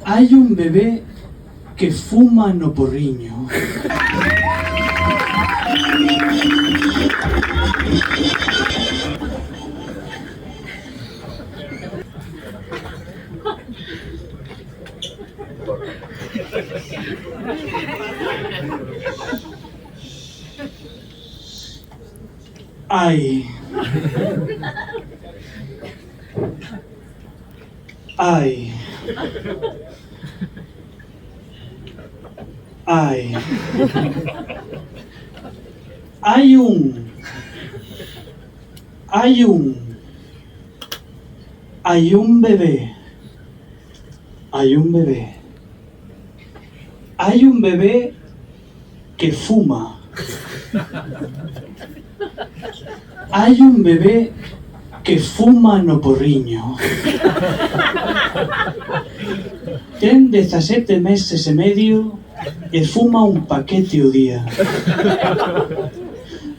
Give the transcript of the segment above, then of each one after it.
Hai un bebé que fuma no porriño. Ai. Ai. Ai. Hai un bebé. Hai un bebé. Hai un bebé que fuma. Hai un bebé que fuma no porriño. Ten 17 meses e medio e fuma un paquete o día.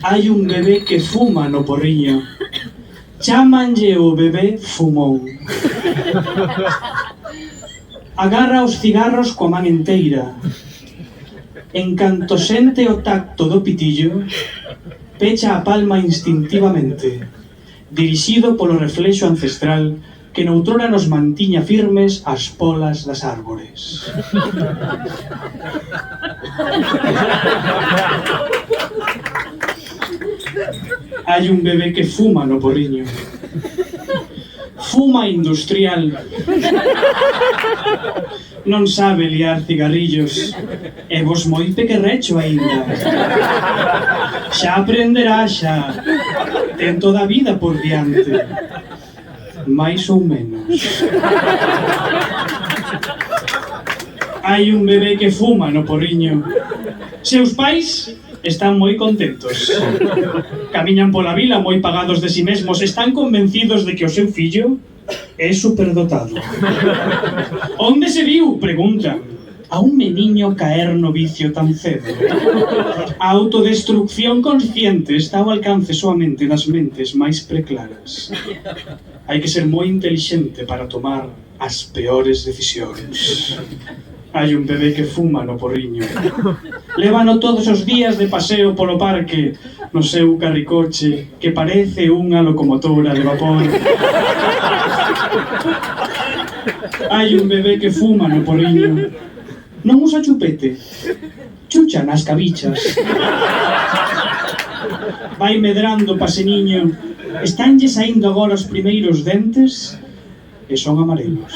Hai un bebé que fuma no porriño. Chámanlle o bebé fumón. Agarra os cigarros coa man enteira. En canto sente o tacto do pitillo, pecha a palma instintivamente, dirixido polo reflexo ancestral que noutrora nos mantiña firmes as polas das árbores. Hai un bebé que fuma no porriño. Fuma industrial. Non sabe liar cigarrillos. E vos moi pequerrecho aínda. Xa aprenderá, xa. Ten toda a vida por diante. Mais ou menos. Hai un bebé que fuma no porriño. Seus pais están moi contentos. Camiñan pola vila moi pagados de si mesmos. Están convencidos de que o seu fillo é superdotado. Onde se viu? Preguntan. A un meniño caer no vicio tan cedo. A autodestrucción consciente está ao alcance soamente das mentes máis preclaras. Hai que ser moi intelixente para tomar as peores decisións. Hai un bebé que fuma no porriño. Lévano todos os días de paseo polo parque no seu carricoche que parece unha locomotora de vapor. Hai un bebé que fuma no porriño. Non usa chupete, chucha nas cabichas. Vai medrando paseniño. Estanlle saindo agora os primeiros dentes e son amarelos.